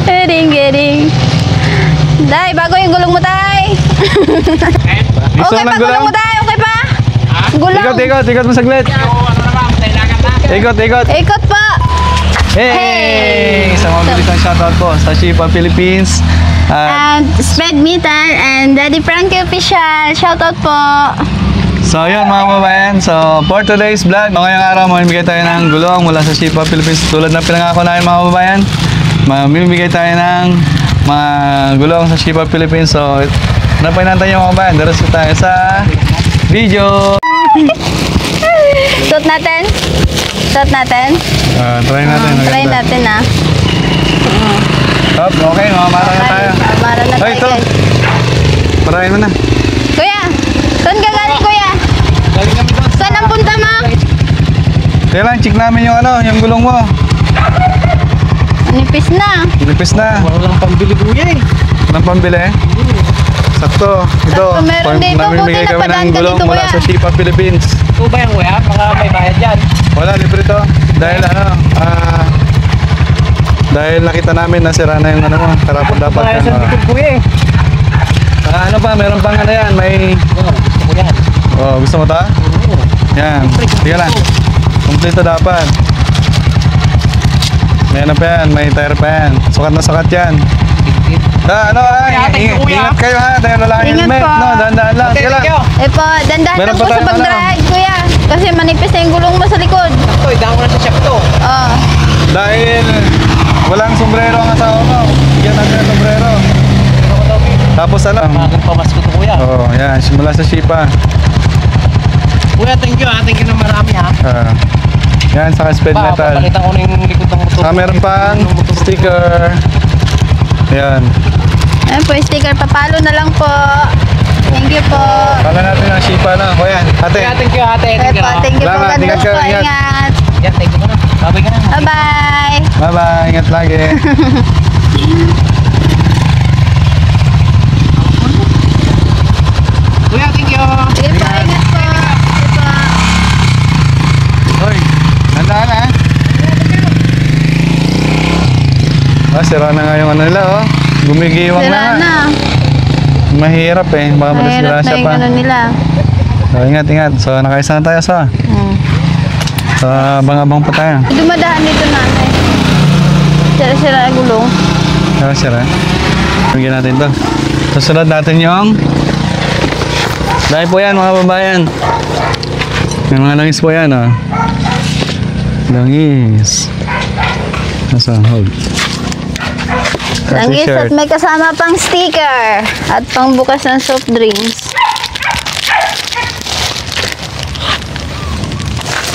Gering. Day, bago yung gulong mo, Tay. Okay pa, gulong mo, Tay. Okay pa? Gulong. Ikot mo saglit. Ikot pa. Hey! Sa mga bilis ng shoutout po sa Shipa Philippines. And Speed Meter and Daddy Frankie Official. Shoutout po. So yun mga kababayan, so for today's vlog, ngayong araw mamimigay tayo ng gulong mula sa Shipa Philippines. Tulad na pinangako namin mga kababayan, mamimigay tayo ng mga gulong sa Shipa Philippines. So ano pa hinantay nyo mga kababayan, daras tayo sa video. Suot natin. Try natin. Try natin ah. Top, okay, mamara na tayo. Mamara na tayo, ito. guys. Parahin mo na. Kuya, saan ka galing, kuya? Galing kami doon. Saan ang punta mo? Kaya lang, check namin yung yung gulong mo. Nipis na. Nipis na. Walang pambili kuya eh. Walang pambili eh. Sakto. Ito. Sakto, meron dito. Namimigay Buti kami ng napadaan ka gulong dito, mula kuya. sa Shipa Philippines. Ito ba yan kuya? Baka may bayad dyan. Wala, libre to. Dahil dahil nakita namin na sira na yung mo. Karapan dapat Baka sa likod kuya eh. ano pa, meron pang yan. May... Gusto ko yan. Oh, gusto mo ta? Oo. Yan. Sige lang. Kompleto dapat. May ano pa yan, may tire pa yan. Sukat na sukat yan. Ingat kayo ha, dahil wala kang Ingat helmet. po. No, dahan-dahan lang. Sige lang. Eh po, dandahan Meron lang pa po sa tayong pag-drive, kuya. Kasi manipis na yung gulong mo sa likod. Ito, idaan ko na sa shop to. Oh. Dahil walang sombrero ang asawa mo. Bigyan natin ng sombrero. Tapos Magang pamasko to kuya. Oo, yan. Simula sa Shipa. Kuya, thank you ha. Thank you na marami ha. Yan, saka speed metal. Papakita ko na yung likod ng motor. Saka meron pang sticker. Yan. Ayan po, sticker. Papalo na lang po. Thank you po. Kala natin ang Shipa na. O yan, ate. Kuya, thank you ate. Okay Thank you po, na. thank you po. Salamat, God ingat bless ka, po. ingat. Ingat. Yan, thank you na. Babay ka na. Bye-bye. Bye-bye. Ingat lagi. Kuya, thank you. Sige po, ingat po. Sige po. Hoy, nandaan ha. Sira na nga yung ano nila oh. Gumigiwang Sira na. na. Mahirap eh. Baka Mahirap na madisgrasya yung pa. ano nila. So, ingat. So, nakaisa na tayo sa abang-abang pa tayo. Dumadahan dito natin. Sira-sira ang gulong. Sira. Bigyan natin to. Susunod natin yung dahil po yan mga babayan. Yung mga langis po yan oh. Langis. Nasa hold. Langis at may kasama pang sticker at pang bukas ng soft drinks.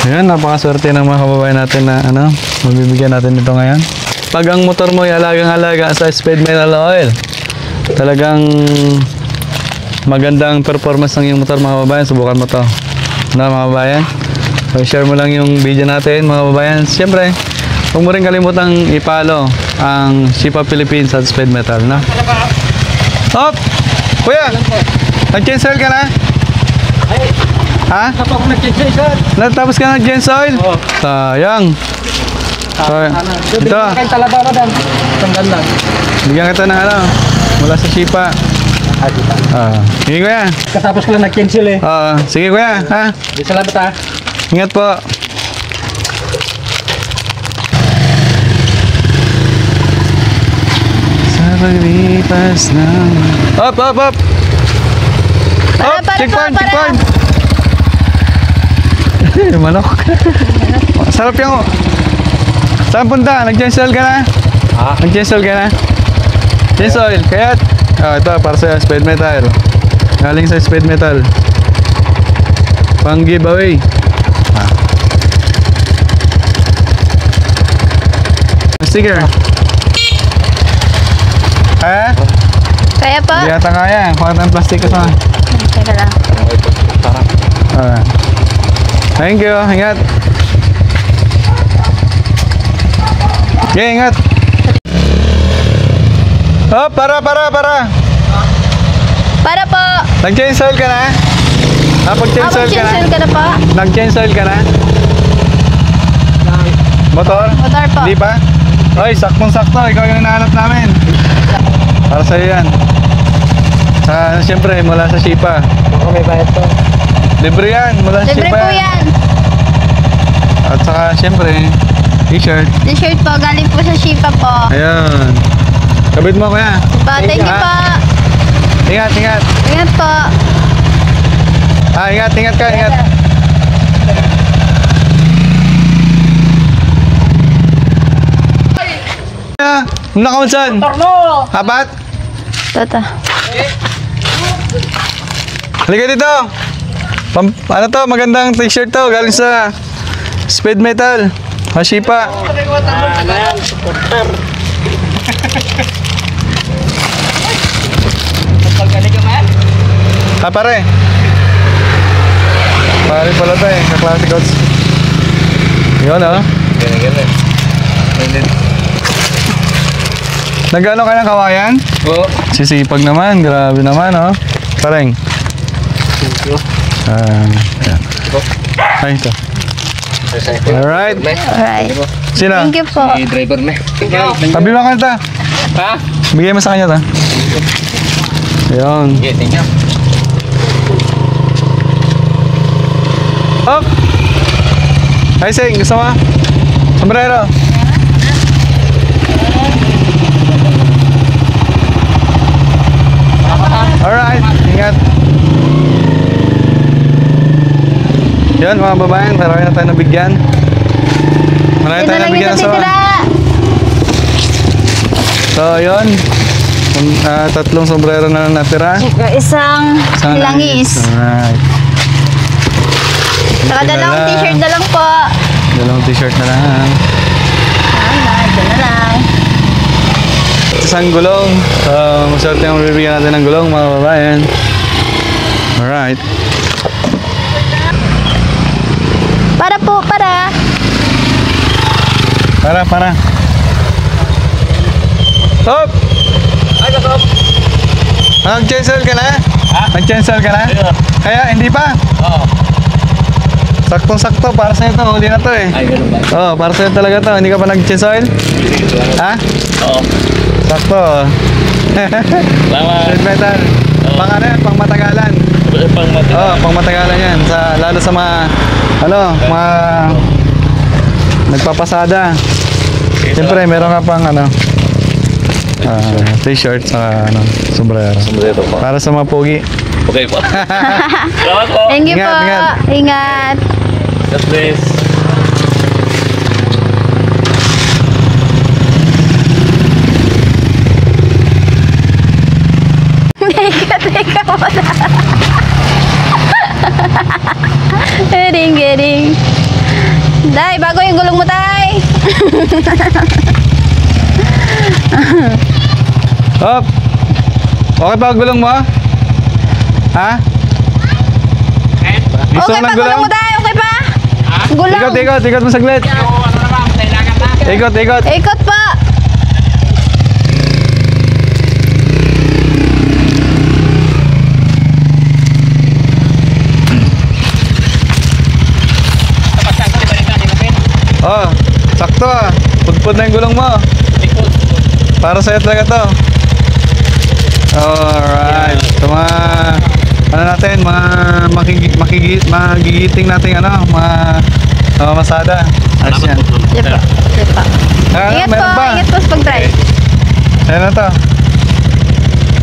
Ayan, napakaswerte ng mga kababayan natin na mabibigyan natin ito ngayon. Pag ang motor mo ay alagang-alaga sa Speed Metal Oil, talagang magandang performance ng iyong motor mga kababayan. Subukan mo to. Mga kababayan? So, share mo lang yung video natin mga kababayan. Siyempre, huwag mo rin kalimutang i-follow ang Shipa Philippines at Speed Metal, no? Hop! Kuya! Nag-change oil ka na? Ha? Kapag nag-change sir. Natapos ka nag-change oil? Oo. Sayang. Ito. Kaya talaba na dan. Tanggal lang. Bigyan kita ng mula sa Shipa. Sige kuya. Katapos ko lang nag-cancel eh. Sige kuya. Ha? Salamat ha. Ingat po. Sa paglipas ng... Hop! Para, Checkpoint! para. Checkpoint! Manok. Sarap yung... Saan punta? Nag-cancel ka na? Nag-cancel ka na? Change oil. Kaya... ito para sa Speed Metal. Galing sa Speed Metal. Pang giveaway. Sticker. Kaya po? Hindi yata kaya. Kuha ng plastic ka sa. Teka lang. Thank you. Ingat. Okay, ingat. Oh, para. Para po. Nag-change oil ka na? Pag-change oil ka na? Mag-change ka na po. Nag-change oil ka na? Motor? Motor po. Hindi pa? Oy, saktong-sakto. Ikaw yung hinahanap namin. Para sa'yo yan. Saka, siyempre, mula sa Shipa. Baka may bayad to. Libre yan, mula sa Libre Shipa. po yan. At saka, siyempre, t-shirt. T-shirt po, galing po sa Shipa po. Ayan. Kabit mo, kuya. Thank you po. Ingat, ingat. Ingat po. Ingat, ingat ka, ingat. Nakaunsan? Torno! Apat? Tata. Halika dito. Ano to? Magandang t-shirt to. Galing sa Speed Metal. Hashipa. Ano yan? Supporter. Pagkalig ka man? Pare. Pare pala to eh. Kaklase coach. Yun oh. Ganyan. Nagano ka ng kawayan? Oo. Sisipag naman. Grabe naman oh. Pareng. Ayan. Ay, ito. Alright. Alright. Sino? Thank you po. Driver na. Tabi mo kanta. Ha? Bigay mo sa kanya ta. Ayun. Okay, thank you. Up! Hi, Sing. Gusto mo? Sombrero. Alright. Ingat. Yun, mga babaeng. Marami na tayo nabigyan. Marami Ito tayo lang yung nabigyan ng sawa. natitira. So, yun. Tatlong sombrero na lang natira. Isang langis. Alright. Saka dalawang t-shirt na lang po. Dalawang t-shirt na lang. Dyan na lang. Isang gulong. So, maswerte ang bibigyan natin ng gulong, mga babayan. Alright. Para po, para. Para. Stop! Ay, kasop! Nag-cancel ka na? Ha? Nag-cancel ka na? Ayun. Kaya, hindi pa. Oo. Saktong-sakto, para sa'yo to. Huli na to eh. Ay, ganun ba? Oo, para sa'yo talaga to. Hindi ka pa nag-cancel? Ha? Oo. Sakto. Salamat. Red metal. Pang ano yan? Pang matagalan. Pang mati. Oo, pang matagalan yan. Lalo sa mga, mga nagpapasada. Siyempre, meron ka pang t-shirt sa sombrero. Sombrero po. Para sa mga pogi. Okay po. Salamat po. Thank you Ingat, po. ingat. Ingat. God bless. Teka muna. Gering. Day, bago yung gulong mo, tay. Hop! Okay pa ang gulong mo? Ha? Gusto Okay mo pa, ng gulong mo, tay. Okay pa? Gulong. Ikot mo saglit. Ikot. Ikot pa. Oh, sakto ah. Pudpud na yung gulong mo. Para sa'yo talaga to. Alright. So mga magigiting natin mga masada. Ayos yan. Diba? Ingat po. Meron pa. Ingat po sa pag-drive. Ayan na to.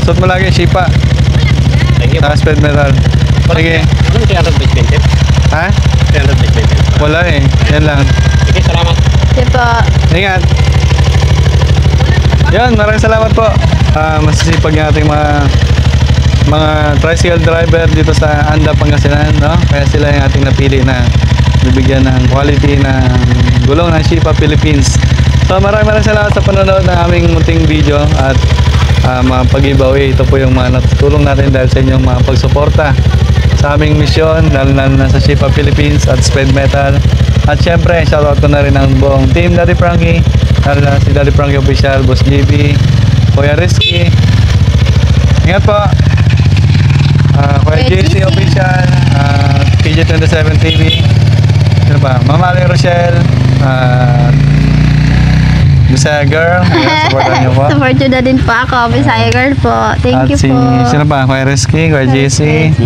Suot mo lagi, Shipa. Thank you. Saka Speed Metal. Sige. Ano 300 base bench? Ha? 300 base bench. Wala eh. Yan lang. Sige, salamat. Diba? Ingat. Yan, maraming salamat po. Masisipag yung ating mga tricycle driver dito sa Anda, Pangasinan, no? Kaya sila yung ating napili na bibigyan ng quality ng gulong ng Shipa Philippines. So maraming salamat sa panonood ng aming munting video at mga pag-giveaway. Ito po yung mga natutulong natin dahil sa inyong mga pagsuporta sa aming misyon, lalo na sa Shipa Philippines at Speed Metal. At syempre, shoutout ko na rin ang buong team Daddy Frankie, lalo na si Daddy Frankie Official, Boss JB, Kuya Rizky. Ingat po. Kuya JC Official, PJ27 TV. Ano pa? Mama Ali Rochelle, Bisaya Girl. Ayan, supportan niyo po. Support nyo na din po ako. Bisaya Girl po. Thank At you si, po. sino pa? Kuya Rizky, Kuya JC,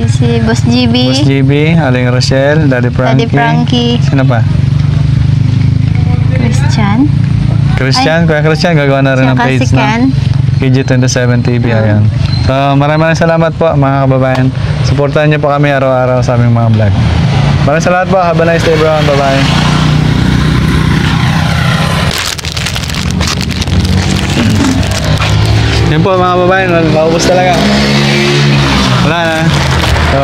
Si Boss GB. Boss GB, Aling Rochelle, Daddy Frankie. Daddy Frankie. Sino pa? Christian. Kuya Christian, gagawa na rin ng Saka page si Ken. na KG27 TV. Ayan. So, maraming salamat po mga kababayan. Supportan niyo po kami araw-araw sa aming mga vlog. Maraming salamat po. Have a nice day, bro. Bye-bye. Yan po mga kababayan. Maubos talaga. Wala na. So,